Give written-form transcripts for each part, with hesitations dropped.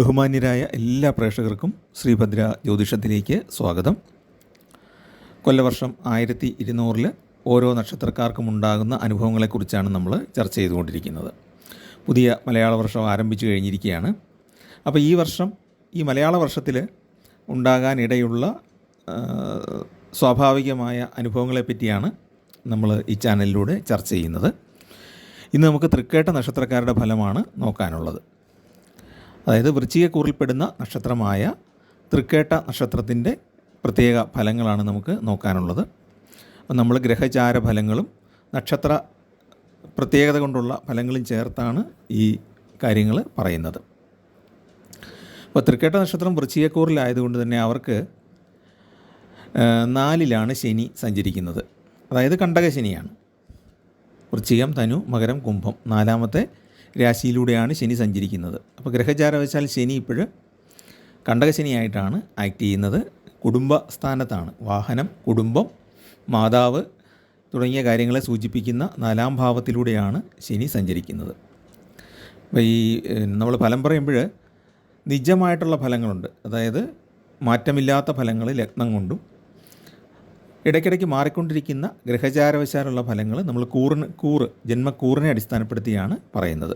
ബഹുമാന്യരായ എല്ലാ പ്രേക്ഷകർക്കും ശ്രീഭദ്ര ജ്യോതിഷത്തിലേക്ക് സ്വാഗതം. കൊല്ലവർഷം 1200 ഓരോ നക്ഷത്രക്കാർക്കും ഉണ്ടാകുന്ന അനുഭവങ്ങളെക്കുറിച്ചാണ് നമ്മൾ ചർച്ച ചെയ്തുകൊണ്ടിരിക്കുന്നത്. പുതിയ മലയാള വർഷം ആരംഭിച്ചു കഴിഞ്ഞിരിക്കുകയാണ്. അപ്പോൾ ഈ വർഷം ഈ മലയാള വർഷത്തിൽ ഉണ്ടാകാനിടയുള്ള സ്വാഭാവികമായ അനുഭവങ്ങളെപ്പറ്റിയാണ് നമ്മൾ ഈ ചാനലിലൂടെ ചർച്ച ചെയ്യുന്നത്. ഇന്ന് നമുക്ക് തൃക്കേട്ട നക്ഷത്രക്കാരുടെ ഫലമാണ് നോക്കാനുള്ളത്. അതായത് വൃശ്ചികക്കൂറിൽപ്പെടുന്ന നക്ഷത്രമായ തൃക്കേട്ട നക്ഷത്രത്തിൻ്റെ പ്രത്യേക ഫലങ്ങളാണ് നമുക്ക് നോക്കാനുള്ളത്. അപ്പോൾ നമ്മൾ ഗ്രഹചാര ഫലങ്ങളും നക്ഷത്ര പ്രത്യേകത കൊണ്ടുള്ള ഫലങ്ങളും ചേർത്താണ് ഈ കാര്യങ്ങൾ പറയുന്നത്. അപ്പോൾ തൃക്കേട്ട നക്ഷത്രം വൃശ്ചികക്കൂറിലായതുകൊണ്ട് തന്നെ അവർക്ക് 4ലാണ് ശനി സഞ്ചരിക്കുന്നത്. അതായത് കണ്ടകശനിയാണ്. വൃശ്ചികം, ധനു, മകരം, കുംഭം 4ാമത്തെ രാശിയിലൂടെയാണ് ശനി സഞ്ചരിക്കുന്നത്. അപ്പോൾ ഗ്രഹചാരവശാൽ ശനി ഇപ്പോഴും കണ്ടകശനിയായിട്ടാണ് ആക്ട് ചെയ്യുന്നത്. കുടുംബ സ്ഥാനത്താണ്. വാഹനം, കുടുംബം, മാതാവ് തുടങ്ങിയ കാര്യങ്ങളെ സൂചിപ്പിക്കുന്ന 4ാം ഭാവത്തിലൂടെയാണ് ശനി സഞ്ചരിക്കുന്നത്. അപ്പോൾ ഈ നമ്മൾ ഫലം പറയുമ്പോൾ നിജമായിട്ടുള്ള ഫലങ്ങളുണ്ട്. അതായത് മാറ്റമില്ലാത്ത ഫലങ്ങൾ ലഗ്നം കൊണ്ടും ഇടയ്ക്കിടയ്ക്ക് മാറിക്കൊണ്ടിരിക്കുന്ന ഗ്രഹചാരവശാലുള്ള ഫലങ്ങൾ നമ്മൾ ജന്മക്കൂറിനെ അടിസ്ഥാനപ്പെടുത്തിയാണ് പറയുന്നത്.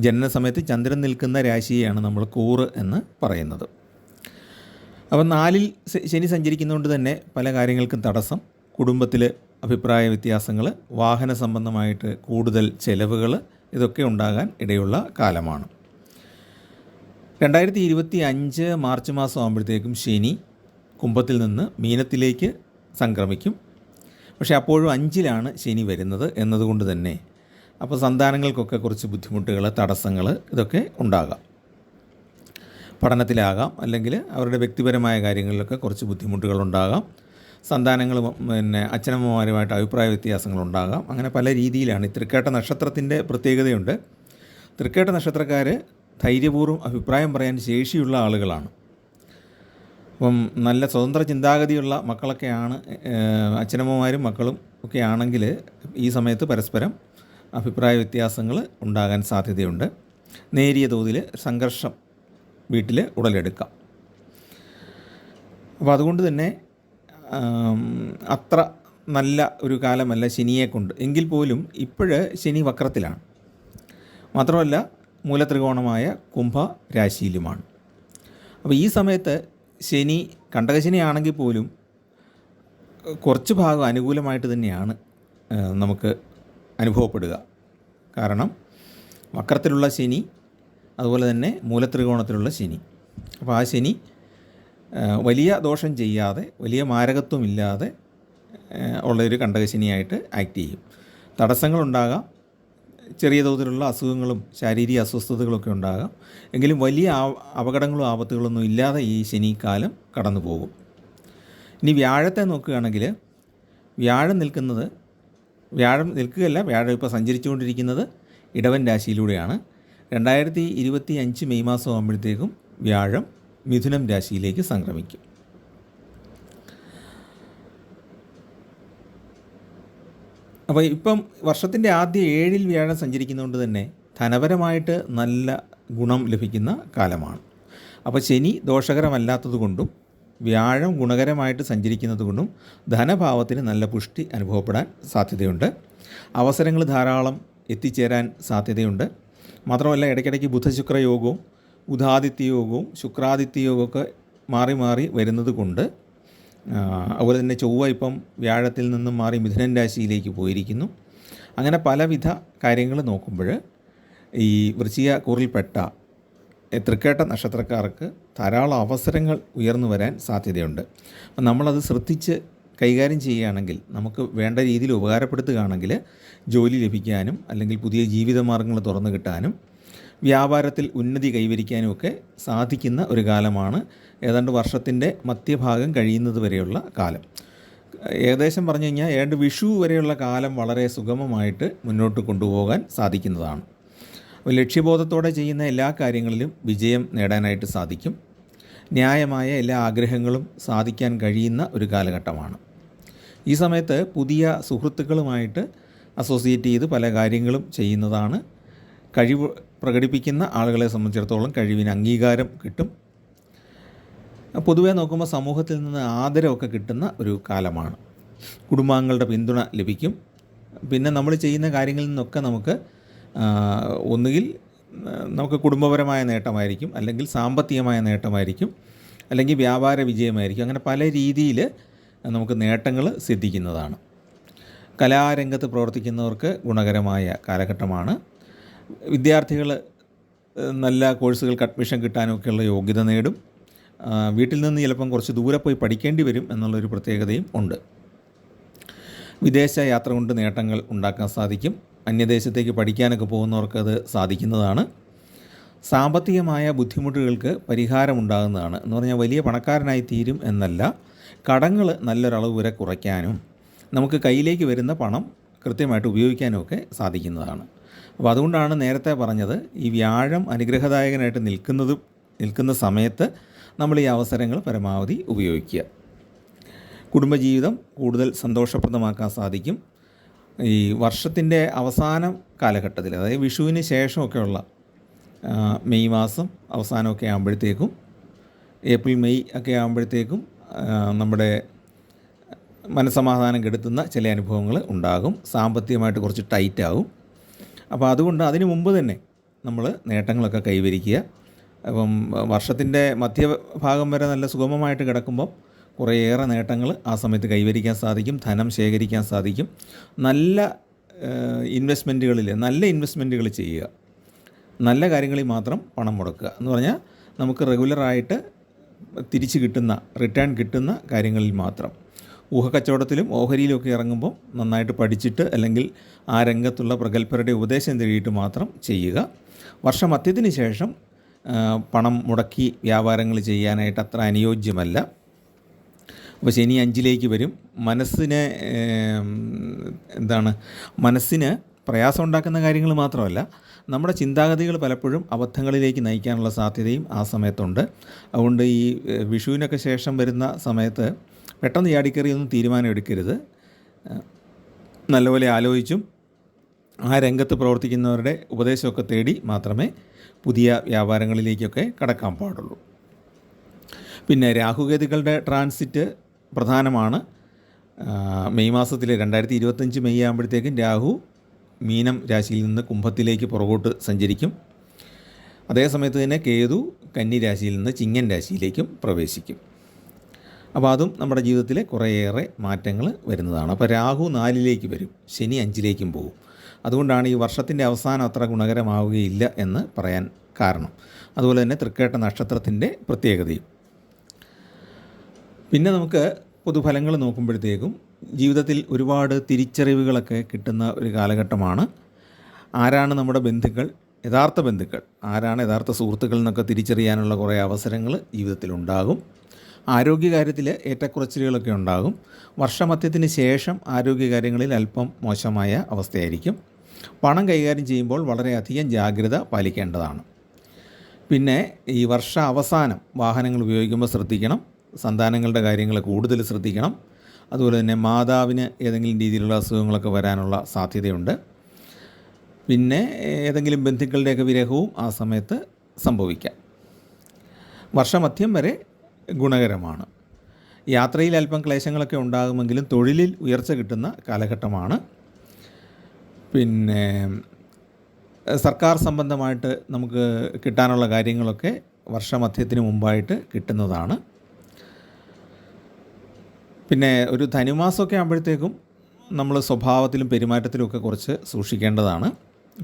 ജനനസമയത്ത് ചന്ദ്രൻ നിൽക്കുന്ന രാശിയെയാണ് നമ്മൾ കൂറ് എന്ന് പറയുന്നത്. അപ്പം 4ൽ ശനി സഞ്ചരിക്കുന്നതുകൊണ്ട് തന്നെ പല കാര്യങ്ങൾക്കും തടസ്സം, കുടുംബത്തിൽ അഭിപ്രായ വ്യത്യാസങ്ങൾ, വാഹന സംബന്ധമായിട്ട് കൂടുതൽ ചെലവുകൾ, ഇതൊക്കെ ഉണ്ടാകാൻ ഇടയുള്ള കാലമാണ്. 2025 മാർച്ച് മാസം ആകുമ്പോഴത്തേക്കും ശനി കുംഭത്തിൽ നിന്ന് മീനത്തിലേക്ക് സംക്രമിക്കും. പക്ഷേ അപ്പോഴും 5ലാണ് ശനി വരുന്നത് എന്നതുകൊണ്ട് തന്നെ അപ്പോൾ സന്താനങ്ങൾക്കൊക്കെ കുറച്ച് ബുദ്ധിമുട്ടുകൾ, തടസ്സങ്ങൾ ഇതൊക്കെ ഉണ്ടാകാം. പഠനത്തിലാകാം, അല്ലെങ്കിൽ അവരുടെ വ്യക്തിപരമായ കാര്യങ്ങളിലൊക്കെ കുറച്ച് ബുദ്ധിമുട്ടുകളുണ്ടാകാം. സന്താനങ്ങൾ അച്ഛനമ്മമാരുമായിട്ട് അഭിപ്രായ വ്യത്യാസങ്ങളുണ്ടാകാം. അങ്ങനെ പല രീതിയിലാണ്. ഈ തൃക്കേട്ട നക്ഷത്രത്തിൻ്റെ പ്രത്യേകതയുണ്ട്. തൃക്കേട്ട നക്ഷത്രക്കാർ ധൈര്യപൂർവ്വം അഭിപ്രായം പറയാൻ ശേഷിയുള്ള ആളുകളാണ്. അപ്പം നല്ല സ്വതന്ത്ര ചിന്താഗതിയുള്ള മക്കളൊക്കെയാണ്, അച്ഛനമ്മമാരും മക്കളും ഒക്കെ ആണെങ്കിൽ ഈ സമയത്ത് പരസ്പരം അഭിപ്രായ വ്യത്യാസങ്ങൾ ഉണ്ടാകാൻ സാധ്യതയുണ്ട്. നേരിയ തോതിൽ സംഘർഷം വീട്ടിൽ ഉടലെടുക്കാം. അപ്പോൾ അതുകൊണ്ട് തന്നെ അത്ര നല്ല ഒരു കാലമല്ല ശനിയെക്കൊണ്ട്. എങ്കിൽ പോലും ഇപ്പോഴ് ശനി വക്രത്തിലാണ്. മാത്രമല്ല മൂലത്രികോണമായ കുംഭ രാശിയിലുമാണ്. അപ്പോൾ ഈ സമയത്ത് ശനി കണ്ടകശനിയാണെങ്കിൽ പോലും കുറച്ച് ഭാഗം അനുകൂലമായിട്ട് തന്നെയാണ് നമുക്ക് അനുഭവപ്പെടുക. കാരണം വക്രത്തിലുള്ള ശനി, അതുപോലെ തന്നെ മൂലത്രികോണത്തിലുള്ള ശനി. അപ്പോൾ ആ ശനി വലിയ ദോഷം ചെയ്യാതെ, വലിയ മാരകത്വമില്ലാതെ ഉള്ളൊരു കണ്ടകശനിയായിട്ട് ആക്ട് ചെയ്യും. തടസ്സങ്ങളുണ്ടാകാം, ചെറിയ തോതിലുള്ള അസുഖങ്ങളും ശാരീരിക അസ്വസ്ഥതകളൊക്കെ ഉണ്ടാകാം. എങ്കിലും വലിയ അപകടങ്ങളും ആപത്തുകളൊന്നും ഇല്ലാതെ ഈ ശനിക്കാലം കടന്നു പോകും. ഇനി വ്യാഴത്തെ നോക്കുകയാണെങ്കിൽ വ്യാഴം നിൽക്കുകയല്ല, വ്യാഴം ഇപ്പോൾ സഞ്ചരിച്ചുകൊണ്ടിരിക്കുന്നത് ഇടവൻ രാശിയിലൂടെയാണ്. 2025 മെയ് മാസം ആകുമ്പോഴത്തേക്കും വ്യാഴം മിഥുനം രാശിയിലേക്ക് സംക്രമിക്കും. അപ്പോൾ ഇപ്പം വർഷത്തിൻ്റെ ആദ്യ 7ൽ വ്യാഴം സഞ്ചരിക്കുന്നതുകൊണ്ട് തന്നെ ധനപരമായിട്ട് നല്ല ഗുണം ലഭിക്കുന്ന കാലമാണ്. അപ്പോൾ ശനി ദോഷകരമല്ലാത്തതുകൊണ്ടും വ്യാഴം ഗുണകരമായിട്ട് സഞ്ചരിക്കുന്നത് കൊണ്ടും ധനഭാവത്തിന് നല്ല പുഷ്ടി അനുഭവപ്പെടാൻ സാധ്യതയുണ്ട്. അവസരങ്ങൾ ധാരാളം എത്തിച്ചേരാൻ സാധ്യതയുണ്ട്. മാത്രമല്ല ഇടയ്ക്കിടയ്ക്ക് ബുധശുക്ര യോഗവും ബുധാദിത്യ യോഗവും ശുക്രാദിത്യ യോഗമൊക്കെ മാറി മാറി വരുന്നത് കൊണ്ട്, അതുപോലെ തന്നെ ചൊവ്വ ഇപ്പം വ്യാഴത്തിൽ നിന്നും മാറി മിഥുനൻ രാശിയിലേക്ക് പോയിരിക്കുന്നു. അങ്ങനെ പലവിധ കാര്യങ്ങൾ നോക്കുമ്പോൾ ഈ വൃശ്ചികക്കൂറിൽപ്പെട്ട തൃക്കേട്ട നക്ഷത്രക്കാർക്ക് ധാരാളം അവസരങ്ങൾ ഉയർന്നു വരാൻ സാധ്യതയുണ്ട്. അപ്പം നമ്മളത് ശ്രദ്ധിച്ച് കൈകാര്യം ചെയ്യുകയാണെങ്കിൽ, നമുക്ക് വേണ്ട രീതിയിൽ ഉപകാരപ്പെടുത്തുകയാണെങ്കിൽ ജോലി ലഭിക്കാനും അല്ലെങ്കിൽ പുതിയ ജീവിതമാർഗ്ഗങ്ങൾ തുറന്നു കിട്ടാനും വ്യാപാരത്തിൽ ഉന്നതി കൈവരിക്കാനുമൊക്കെ സാധിക്കുന്ന ഒരു കാലമാണ്. ഏതാണ്ട് വർഷത്തിൻ്റെ മധ്യഭാഗം കഴിയുന്നത് വരെയുള്ള കാലം. ഏകദേശം പറഞ്ഞു കഴിഞ്ഞാൽ ഏതാണ്ട് വിഷു വരെയുള്ള കാലം വളരെ സുഗമമായിട്ട് മുന്നോട്ട് കൊണ്ടുപോകാൻ സാധിക്കുന്നതാണ്. ലക്ഷ്യബോധത്തോടെ ചെയ്യുന്ന എല്ലാ കാര്യങ്ങളിലും വിജയം നേടാനായിട്ട് സാധിക്കും. ന്യായമായ എല്ലാ ആഗ്രഹങ്ങളും സാധിക്കാൻ കഴിയുന്ന ഒരു കാലഘട്ടമാണ്. ഈ സമയത്ത് പുതിയ സുഹൃത്തുക്കളുമായിട്ട് അസോസിയേറ്റ് ചെയ്ത് പല കാര്യങ്ങളും ചെയ്യുന്നതാണ്. പ്രകടിപ്പിക്കുന്ന ആളുകളെ സംബന്ധിച്ചിടത്തോളം കഴിവിന് അംഗീകാരം കിട്ടും. പൊതുവേ നോക്കുമ്പോൾ സമൂഹത്തിൽ നിന്ന് ആദരവൊക്കെ കിട്ടുന്ന ഒരു കാലമാണ്. കുടുംബാംഗങ്ങളുടെ പിന്തുണ ലഭിക്കും. പിന്നെ നമ്മൾ ചെയ്യുന്ന കാര്യങ്ങളിൽ നിന്നൊക്കെ നമുക്ക് ഒന്നുകിൽ നമുക്ക് കുടുംബപരമായ നേട്ടമായിരിക്കും, അല്ലെങ്കിൽ സാമ്പത്തികമായ നേട്ടമായിരിക്കും, അല്ലെങ്കിൽ വ്യാപാര വിജയമായിരിക്കും. അങ്ങനെ പല രീതിയിൽ നമുക്ക് നേട്ടങ്ങൾ സിദ്ധിക്കുന്നതാണ്. കലാരംഗത്ത് പ്രവർത്തിക്കുന്നവർക്ക് ഗുണകരമായ കാലഘട്ടമാണ്. വിദ്യാർത്ഥികൾ നല്ല കോഴ്സുകൾക്ക് അഡ്മിഷൻ കിട്ടാനൊക്കെയുള്ള യോഗ്യത നേടും. വീട്ടിൽ നിന്ന് ചിലപ്പം കുറച്ച് ദൂരെ പോയി പഠിക്കേണ്ടി വരും എന്നുള്ളൊരു പ്രത്യേകതയും ഉണ്ട്. വിദേശ യാത്ര കൊണ്ട് നേട്ടങ്ങൾ ഉണ്ടാക്കാൻ സാധിക്കും. അന്യദേശത്തേക്ക് പഠിക്കാനൊക്കെ പോകുന്നവർക്കത് സാധിക്കുന്നതാണ്. സാമ്പത്തികമായ ബുദ്ധിമുട്ടുകൾക്ക് പരിഹാരമുണ്ടാകുന്നതാണ്. എന്ന് പറഞ്ഞാൽ വലിയ പണക്കാരനായി തീരും എന്നല്ല, കടങ്ങൾ നല്ലൊരളവ് വരെ കുറയ്ക്കാനും നമുക്ക് കയ്യിലേക്ക് വരുന്ന പണം കൃത്യമായിട്ട് ഉപയോഗിക്കാനും ഒക്കെ സാധിക്കുന്നതാണ്. അപ്പോൾ അതുകൊണ്ടാണ് നേരത്തെ പറഞ്ഞത്, ഈ വ്യാഴം അനുഗ്രഹദായകനായിട്ട് നിൽക്കുന്ന സമയത്ത് നമ്മൾ ഈ അവസരങ്ങൾ പരമാവധി ഉപയോഗിക്കുക. കുടുംബജീവിതം കൂടുതൽ സന്തോഷപ്രദമാക്കാൻ സാധിക്കും. ഈ വർഷത്തിൻ്റെ അവസാന കാലഘട്ടത്തിൽ, അതായത് വിഷുവിന് ശേഷമൊക്കെയുള്ള മെയ് മാസം അവസാനമൊക്കെ ആകുമ്പോഴത്തേക്കും, ഏപ്രിൽ മെയ് ഒക്കെ ആകുമ്പോഴത്തേക്കും നമ്മുടെ മനസ്സമാധാനം കെടുത്തുന്ന ചില അനുഭവങ്ങൾ ഉണ്ടാകും. സാമ്പത്തികമായിട്ട് കുറച്ച് ടൈറ്റാകും. അപ്പോൾ അതുകൊണ്ട് അതിനു മുമ്പ് തന്നെ നമ്മൾ നേട്ടങ്ങളൊക്കെ കൈവരിക്കുക. അപ്പം വർഷത്തിൻ്റെ മധ്യഭാഗം വരെ നല്ല സുഗമമായിട്ട് കിടക്കുമ്പോൾ കുറേയേറെ നേട്ടങ്ങൾ ആ സമയത്ത് കൈവരിക്കാൻ സാധിക്കും. ധനം ശേഖരിക്കാൻ സാധിക്കും. നല്ല ഇൻവെസ്റ്റ്മെൻറ്റുകൾ ചെയ്യുക. നല്ല കാര്യങ്ങളിൽ മാത്രം പണം മുടക്കുക. എന്ന് പറഞ്ഞാൽ നമുക്ക് റെഗുലറായിട്ട് തിരിച്ച് കിട്ടുന്ന, റിട്ടേൺ കിട്ടുന്ന കാര്യങ്ങളിൽ മാത്രം. ഊഹക്കച്ചവടത്തിലും ഓഹരിയിലുമൊക്കെ ഇറങ്ങുമ്പോൾ നന്നായിട്ട് പഠിച്ചിട്ട്, അല്ലെങ്കിൽ ആ രംഗത്തുള്ള പ്രഗത്ഭരുടെ ഉപദേശം തേടിയിട്ട് മാത്രം ചെയ്യുക. വർഷമധ്യത്തിന് ശേഷം പണം മുടക്കി വ്യാപാരങ്ങൾ ചെയ്യാനായിട്ട് അത്ര അനുയോജ്യമല്ല. അപ്പോൾ ശനി 5-ലേക്ക് വരും. മനസ്സിന് പ്രയാസം ഉണ്ടാക്കുന്ന കാര്യങ്ങൾ മാത്രമല്ല, നമ്മുടെ ചിന്താഗതികൾ പലപ്പോഴും അബദ്ധങ്ങളിലേക്ക് നയിക്കാനുള്ള സാധ്യതയും ആ സമയത്തുണ്ട്. അതുകൊണ്ട് ഈ വിഷുവിനൊക്കെ ശേഷം വരുന്ന സമയത്ത് പെട്ടെന്ന് ചാടിക്കറിയൊന്നും തീരുമാനം എടുക്കരുത്. നല്ലപോലെ ആലോചിച്ചും ആ രംഗത്ത് പ്രവർത്തിക്കുന്നവരുടെ ഉപദേശമൊക്കെ തേടി മാത്രമേ പുതിയ വ്യാപാരങ്ങളിലേക്കൊക്കെ കടക്കാൻ പാടുള്ളൂ. പിന്നെ രാഹുകേതുക്കളുടെ ട്രാൻസിറ്റ് പ്രധാനമാണ്. മെയ് മാസത്തിൽ 2025 മെയ് ആകുമ്പോഴത്തേക്കും രാഹു മീനം രാശിയിൽ നിന്ന് കുംഭത്തിലേക്ക് പുറകോട്ട് സഞ്ചരിക്കും. അതേസമയത്ത് തന്നെ കേതു കന്നി രാശിയിൽ നിന്ന് ചിങ്ങൻ രാശിയിലേക്കും പ്രവേശിക്കും. അപ്പോൾ അതും നമ്മുടെ ജീവിതത്തിൽ കുറേയേറെ മാറ്റങ്ങൾ വരുന്നതാണ്. അപ്പോൾ രാഹു 4-ലേക്ക് വരും, ശനി 5-ലേക്കും പോകും. അതുകൊണ്ടാണ് ഈ വർഷത്തിൻ്റെ അവസാനം അത്ര ഗുണകരമാവുകയില്ല എന്ന് പറയാൻ കാരണം. അതുപോലെ തന്നെ തൃക്കേട്ട നക്ഷത്രത്തിൻ്റെ പ്രത്യേകതയും. പിന്നെ നമുക്ക് പൊതുഫലങ്ങൾ നോക്കുമ്പോഴത്തേക്കും ജീവിതത്തിൽ ഒരുപാട് തിരിച്ചറിവുകളൊക്കെ കിട്ടുന്ന ഒരു കാലഘട്ടമാണ്. ആരാണ് നമ്മുടെ ബന്ധുക്കൾ, യഥാർത്ഥ ബന്ധുക്കൾ, ആരാണ് യഥാർത്ഥ സുഹൃത്തുക്കൾ എന്നൊക്കെ തിരിച്ചറിയാനുള്ള കുറേ അവസരങ്ങൾ ജീവിതത്തിലുണ്ടാകും. ആരോഗ്യകാര്യത്തിൽ ഏറ്റക്കുറച്ചിലുകളൊക്കെ ഉണ്ടാകും. വർഷമധ്യത്തിന് ശേഷം ആരോഗ്യകാര്യങ്ങളിൽ അല്പം മോശമായ അവസ്ഥയായിരിക്കും. പണം കൈകാര്യം ചെയ്യുമ്പോൾ വളരെയധികം ജാഗ്രത പാലിക്കേണ്ടതാണ്. പിന്നെ ഈ വർഷ അവസാനം വാഹനങ്ങൾ ഉപയോഗിക്കുമ്പോൾ ശ്രദ്ധിക്കണം. സന്താനങ്ങളുടെ കാര്യങ്ങൾ കൂടുതൽ ശ്രദ്ധിക്കണം. അതുപോലെ തന്നെ മാതാവിന് ഏതെങ്കിലും രീതിയിലുള്ള അസുഖങ്ങളൊക്കെ വരാനുള്ള സാധ്യതയുണ്ട്. പിന്നെ ഏതെങ്കിലും ബന്ധുക്കളുടെയൊക്കെ വിരഹവും ആ സമയത്ത് സംഭവിക്കാം. വർഷമധ്യം വരെ ഗുണകരമാണ്. യാത്രയിൽ അല്പം ക്ലേശങ്ങളൊക്കെ ഉണ്ടാകുമെങ്കിലും തൊഴിലിൽ ഉയർച്ച കിട്ടുന്ന കാലഘട്ടമാണ്. പിന്നെ സർക്കാർ സംബന്ധമായിട്ട് നമുക്ക് കിട്ടാനുള്ള കാര്യങ്ങളൊക്കെ വർഷമധ്യത്തിന് മുമ്പായിട്ട് കിട്ടുന്നതാണ്. പിന്നെ ഒരു ധനുമാസമൊക്കെ ആകുമ്പോഴത്തേക്കും നമ്മൾ സ്വഭാവത്തിലും പെരുമാറ്റത്തിലും ഒക്കെ കുറച്ച് സൂക്ഷിക്കേണ്ടതാണ്.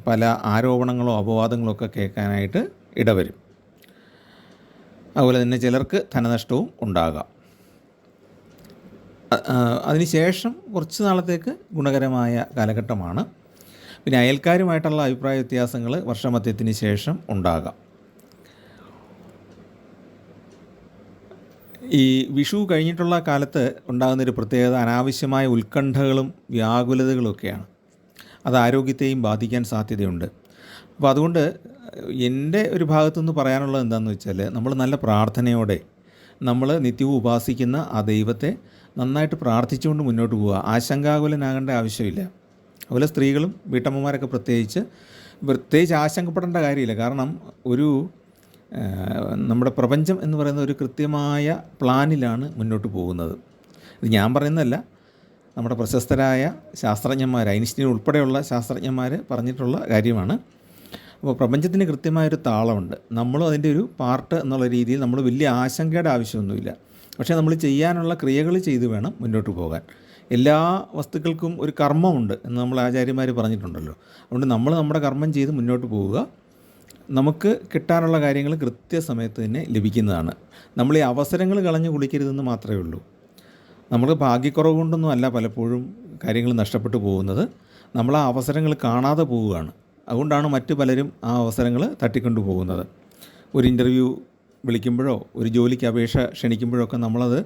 പല ആരോപണങ്ങളോ അപവാദങ്ങളോ ഒക്കെ കേൾക്കാനായിട്ട് ഇടവരും. അതുപോലെ തന്നെ ചിലർക്ക് ധനനഷ്ടവും ഉണ്ടാകാം. അതിനുശേഷം കുറച്ച് നാളത്തേക്ക് ഗുണകരമായ കാലഘട്ടമാണ്. പിന്നെ അയൽക്കാരുമായിട്ടുള്ള അഭിപ്രായ വ്യത്യാസങ്ങൾ വർഷമധ്യത്തിന് ശേഷം ഉണ്ടാകാം. ഈ വിഷു കഴിഞ്ഞിട്ടുള്ള കാലത്ത് ഉണ്ടാകുന്നൊരു പ്രത്യേകത അനാവശ്യമായ ഉത്കണ്ഠകളും വ്യാകുലതകളുമൊക്കെയാണ്. അത് ആരോഗ്യത്തെയും ബാധിക്കാൻ സാധ്യതയുണ്ട്. അപ്പോൾ അതുകൊണ്ട് എൻ്റെ ഒരു ഭാഗത്തുനിന്ന് പറയാനുള്ളത് എന്താണെന്ന് വെച്ചാൽ, നമ്മൾ നല്ല പ്രാർത്ഥനയോടെ നമ്മൾ നിത്യവും ഉപാസിക്കുന്ന ആ ദൈവത്തെ നന്നായിട്ട് പ്രാർത്ഥിച്ചുകൊണ്ട് മുന്നോട്ട് പോവുക. ആശങ്കാകുലനാകേണ്ട ആവശ്യമില്ല. അതുപോലെ സ്ത്രീകളും വീട്ടമ്മമാരൊക്കെ പ്രത്യേകിച്ച് പ്രത്യേകിച്ച് ആശങ്കപ്പെടേണ്ട കാര്യമില്ല. കാരണം ഒരു നമ്മുടെ പ്രപഞ്ചം എന്ന് പറയുന്ന ഒരു കൃത്യമായ പ്ലാനിലാണ് മുന്നോട്ട് പോകുന്നത്. ഇത് ഞാൻ പറയുന്നതല്ല, നമ്മുടെ പ്രശസ്തരായ ശാസ്ത്രജ്ഞന്മാർ, ഐൻസ്റ്റീൻ ഉൾപ്പെടെയുള്ള ശാസ്ത്രജ്ഞന്മാർ പറഞ്ഞിട്ടുള്ള കാര്യമാണ്. അപ്പോൾ പ്രപഞ്ചത്തിന് കൃത്യമായൊരു താളമുണ്ട്. നമ്മളും അതിൻ്റെ ഒരു പാർട്ട് എന്നുള്ള രീതിയിൽ നമ്മൾ വലിയ ആശങ്കയുടെ ആവശ്യമൊന്നുമില്ല. പക്ഷേ നമ്മൾ ചെയ്യാനുള്ള ക്രിയകൾ ചെയ്ത് വേണം മുന്നോട്ട് പോകാൻ. എല്ലാ വസ്തുക്കൾക്കും ഒരു കർമ്മമുണ്ട് എന്ന് നമ്മൾ ആചാര്യന്മാർ പറഞ്ഞിട്ടുണ്ടല്ലോ. അതുകൊണ്ട് നമ്മൾ നമ്മുടെ കർമ്മം ചെയ്ത് മുന്നോട്ട് പോവുക. നമുക്ക് കിട്ടാനുള്ള കാര്യങ്ങൾ കൃത്യസമയത്ത് തന്നെ ലഭിക്കുന്നതാണ്. നമ്മൾ ഈ അവസരങ്ങൾ കളഞ്ഞു കുളിക്കരുതെന്ന് മാത്രമേ ഉള്ളൂ. നമ്മൾ ഭാഗ്യക്കുറവ് കൊണ്ടൊന്നും അല്ല പലപ്പോഴും കാര്യങ്ങൾ നഷ്ടപ്പെട്ടു പോകുന്നത്. നമ്മൾ ആ അവസരങ്ങൾ കാണാതെ പോവുകയാണ്. അതുകൊണ്ടാണ് മറ്റു പലരും ആ അവസരങ്ങൾ തട്ടിക്കൊണ്ടു പോകുന്നത്. ഒരു ഇൻ്റർവ്യൂ വിളിക്കുമ്പോഴോ ഒരു ജോലിക്ക് അപേക്ഷ ക്ഷണിക്കുമ്പോഴൊക്കെ നമ്മളത്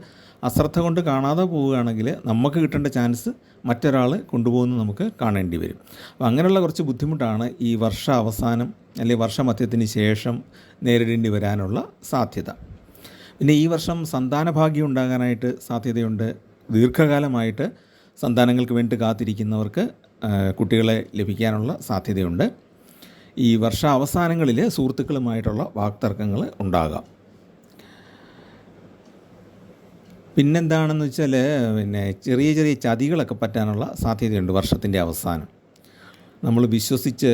അശ്രദ്ധ കൊണ്ട് കാണാതെ പോവുകയാണെങ്കിൽ നമുക്ക് കിട്ടേണ്ട ചാൻസ് മറ്റൊരാൾ കൊണ്ടുപോകുന്നത് നമുക്ക് കാണേണ്ടി വരും. അപ്പോൾ അങ്ങനെയുള്ള കുറച്ച് ബുദ്ധിമുട്ടാണ് ഈ വർഷ അവസാനം അല്ലെങ്കിൽ വർഷമധ്യത്തിന് ശേഷം നേരിടേണ്ടി വരാനുള്ള സാധ്യത. പിന്നെ ഈ വർഷം സന്താനഭാഗ്യം ഉണ്ടാകാനായിട്ട് സാധ്യതയുണ്ട്. ദീർഘകാലമായിട്ട് സന്താനങ്ങൾക്ക് വേണ്ടി കാത്തിരിക്കുന്നവർക്ക് കുട്ടികളെ ലഭിക്കാനുള്ള സാധ്യതയുണ്ട്. ഈ വർഷ അവസാനങ്ങളിൽ സുഹൃത്തുക്കളുമായിട്ടുള്ള വാക്തർക്കങ്ങൾ ഉണ്ടാകാം. പിന്നെന്താണെന്ന് വെച്ചാൽ ചെറിയ ചെറിയ ചതികളൊക്കെ പറ്റാനുള്ള സാധ്യതയുണ്ട് വർഷത്തിൻ്റെ അവസാനം. നമ്മൾ വിശ്വസിച്ച്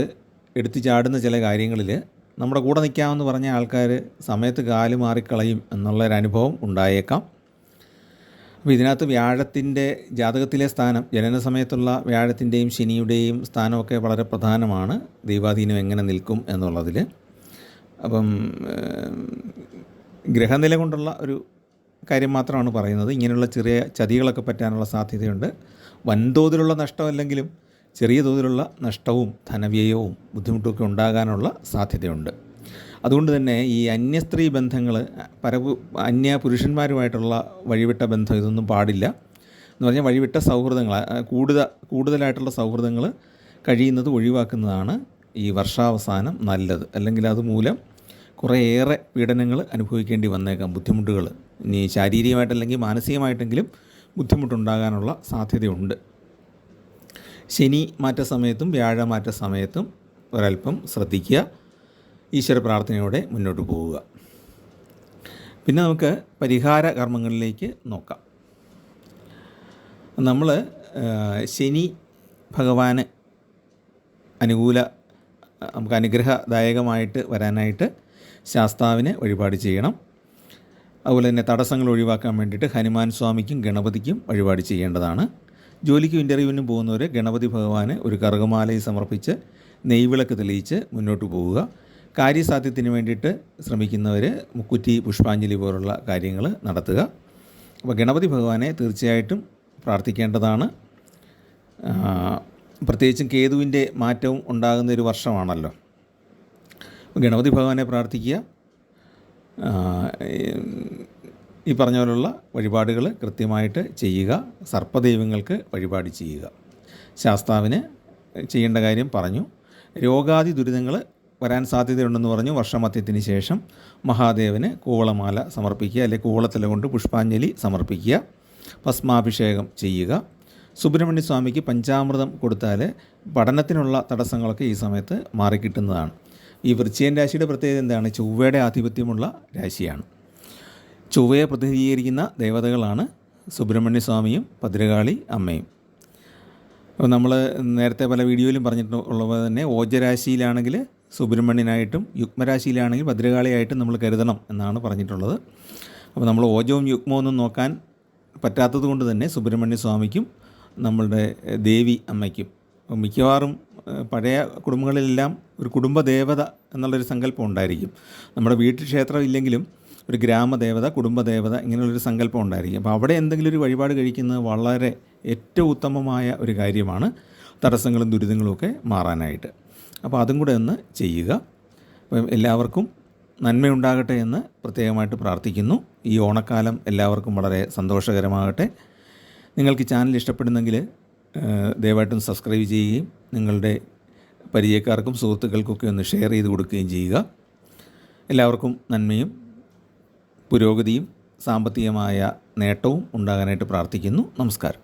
എടുത്തു ചാടുന്ന ചില കാര്യങ്ങളിൽ നമ്മുടെ കൂടെ നിൽക്കാമെന്ന് പറഞ്ഞ ആൾക്കാർ സമയത്ത് കാല് മാറിക്കളയും എന്നുള്ളൊരനുഭവം ഉണ്ടായേക്കാം. അപ്പോൾ ഇതിനകത്ത് വ്യാഴത്തിൻ്റെ ജാതകത്തിലെ സ്ഥാനം, ജനന സമയത്തുള്ള വ്യാഴത്തിൻ്റെയും ശനിയുടെയും സ്ഥാനമൊക്കെ വളരെ പ്രധാനമാണ് ദൈവാധീനം എങ്ങനെ നിൽക്കും എന്നുള്ളതിൽ. അപ്പം ഗ്രഹനില കൊണ്ടുള്ള ഒരു കാര്യം മാത്രമാണ് പറയുന്നത്. ഇങ്ങനെയുള്ള ചെറിയ ചതികളൊക്കെ പറ്റാനുള്ള സാധ്യതയുണ്ട്. വൻതോതിലുള്ള നഷ്ടമല്ലെങ്കിലും ചെറിയ തോതിലുള്ള നഷ്ടവും ധനവ്യയവും ബുദ്ധിമുട്ടുമൊക്കെ ഉണ്ടാകാനുള്ള സാധ്യതയുണ്ട്. അതുകൊണ്ട് തന്നെ ഈ അന്യസ്ത്രീ ബന്ധങ്ങൾ, അന്യ പുരുഷന്മാരുമായിട്ടുള്ള വഴിവിട്ട ബന്ധം ഇതൊന്നും പാടില്ല. എന്ന് പറഞ്ഞാൽ വഴിവിട്ട സൗഹൃദങ്ങൾ, കൂടുതലായിട്ടുള്ള സൗഹൃദങ്ങൾ കഴിയുന്നത് ഒഴിവാക്കുന്നതാണ് ഈ വർഷാവസാനം നല്ലത്. അല്ലെങ്കിൽ അതുമൂലം കുറേയേറെ പീഡനങ്ങൾ അനുഭവിക്കേണ്ടി വന്നേക്കാം, ബുദ്ധിമുട്ടുകൾ. ഇനി ശാരീരികമായിട്ടല്ലെങ്കിൽ മാനസികമായിട്ടെങ്കിലും ബുദ്ധിമുട്ടുണ്ടാകാനുള്ള സാധ്യതയുണ്ട്. ശനി മാറ്റ സമയത്തും വ്യാഴമാറ്റ സമയത്തും ഒരല്പം ശ്രദ്ധിക്കുക. ഈശ്വര പ്രാർത്ഥനയോടെ മുന്നോട്ട് പോവുക. പിന്നെ നമുക്ക് പരിഹാര കർമ്മങ്ങളിലേക്ക് നോക്കാം. നമ്മൾ ശനി ഭഗവാന് നമുക്ക് അനുഗ്രഹദായകമായിട്ട് വരാനായിട്ട് ശാസ്താവിന് വഴിപാട് ചെയ്യണം. അതുപോലെ തന്നെ തടസ്സങ്ങൾ ഒഴിവാക്കാൻ വേണ്ടിയിട്ട് ഹനുമാൻ സ്വാമിക്കും ഗണപതിക്കും വഴിപാട് ചെയ്യേണ്ടതാണ്. ജോലിക്കും ഇൻ്റർവ്യൂവിനും പോകുന്നവർ ഗണപതി ഭഗവാന് ഒരു കറുകമാലയിൽ സമർപ്പിച്ച് നെയ്വിളക്ക് തെളിയിച്ച് മുന്നോട്ട് പോവുക. കാര്യസാധ്യത്തിന് വേണ്ടിയിട്ട് ശ്രമിക്കുന്നവർ മുക്കുറ്റി പുഷ്പാഞ്ജലി പോലുള്ള കാര്യങ്ങൾ നടത്തുക. അപ്പോൾ ഗണപതി ഭഗവാനെ തീർച്ചയായിട്ടും പ്രാർത്ഥിക്കേണ്ടതാണ്. പ്രത്യേകിച്ചും കേതുവിൻ്റെ മാറ്റവും ഉണ്ടാകുന്ന ഒരു വർഷമാണല്ലോ. ഗണപതി ഭഗവാനെ പ്രാർത്ഥിക്കുക. ഈ പറഞ്ഞ പോലുള്ള വഴിപാടുകൾ കൃത്യമായിട്ട് ചെയ്യുക. സർപ്പദൈവങ്ങൾക്ക് വഴിപാട് ചെയ്യുക. ശാസ്താവിന് ചെയ്യേണ്ട കാര്യം പറഞ്ഞു. രോഗാദി ദുരിതങ്ങൾ വരാൻ സാധ്യതയുണ്ടെന്ന് പറഞ്ഞു. വർഷമധ്യത്തിന് ശേഷം മഹാദേവന് കൂവളമാല സമർപ്പിക്കുക, അല്ലെങ്കിൽ കൂവളത്തില കൊണ്ട് പുഷ്പാഞ്ജലി സമർപ്പിക്കുക. ഭസ്മാഭിഷേകം ചെയ്യുക. സുബ്രഹ്മണ്യ സ്വാമിക്ക് പഞ്ചാമൃതം കൊടുത്താൽ പഠനത്തിനുള്ള തടസ്സങ്ങളൊക്കെ ഈ സമയത്ത് മാറിക്കിട്ടുന്നതാണ്. ഈ വൃശ്ചികൻ രാശിയുടെ പ്രത്യേകത എന്താണ്? ചൊവ്വയുടെ ആധിപത്യമുള്ള രാശിയാണ്. ചൊവ്വയെ പ്രതിനിധീകരിക്കുന്ന ദേവതകളാണ് സുബ്രഹ്മണ്യ സ്വാമിയും ഭദ്രകാളി അമ്മയും. അപ്പോൾ നമ്മൾ നേരത്തെ പല വീഡിയോയിലും പറഞ്ഞിട്ടുള്ളത് തന്നെ ഓജരാശിയിലാണെങ്കിൽ സുബ്രഹ്മണ്യനായിട്ടും യുഗ്മരാശിയിലാണെങ്കിൽ ഭദ്രകാളിയായിട്ടും നമ്മൾ കരുതണം എന്നാണ് പറഞ്ഞിട്ടുള്ളത്. അപ്പോൾ നമ്മൾ ഓജവും യുഗ്മവും നോക്കാൻ പറ്റാത്തത് കൊണ്ട് തന്നെ സുബ്രഹ്മണ്യ സ്വാമിക്കും നമ്മളുടെ ദേവി അമ്മയ്ക്കും, മിക്കവാറും പഴയ കുടുംബങ്ങളിലെല്ലാം ഒരു കുടുംബദേവത എന്നുള്ളൊരു സങ്കല്പം ഉണ്ടായിരിക്കും. നമ്മുടെ വീട്ടിൽ ക്ഷേത്രം ഇല്ലെങ്കിലും ഒരു ഗ്രാമദേവത, കുടുംബദേവത ഇങ്ങനെയുള്ളൊരു സങ്കല്പം ഉണ്ടായിരിക്കും. അപ്പോൾ അവിടെ എന്തെങ്കിലും ഒരു വഴിപാട് കഴിക്കുന്നത് വളരെ ഏറ്റവും ഉത്തമമായ ഒരു കാര്യമാണ്, തടസ്സങ്ങളും ദുരിതങ്ങളുമൊക്കെ മാറാനായിട്ട്. അപ്പോൾ അതും കൂടെ ഒന്ന് ചെയ്യുക. അപ്പം എല്ലാവർക്കും നന്മയുണ്ടാകട്ടെ എന്ന് പ്രത്യേകമായിട്ട് പ്രാർത്ഥിക്കുന്നു. ഈ ഓണക്കാലം എല്ലാവർക്കും വളരെ സന്തോഷകരമാകട്ടെ. നിങ്ങൾക്ക് ചാനൽ ഇഷ്ടപ്പെടുന്നെങ്കിൽ ദയവായിട്ടും സബ്സ്ക്രൈബ് ചെയ്യുകയും നിങ്ങളുടെ പരിചയക്കാർക്കും സുഹൃത്തുക്കൾക്കൊക്കെ ഒന്ന് ഷെയർ ചെയ്ത് കൊടുക്കുകയും ചെയ്യുക. എല്ലാവർക്കും നന്മയും പുരോഗതിയും സാമ്പത്തികമായ നേട്ടവും ഉണ്ടാകാനായിട്ട് പ്രാർത്ഥിക്കുന്നു. നമസ്കാരം.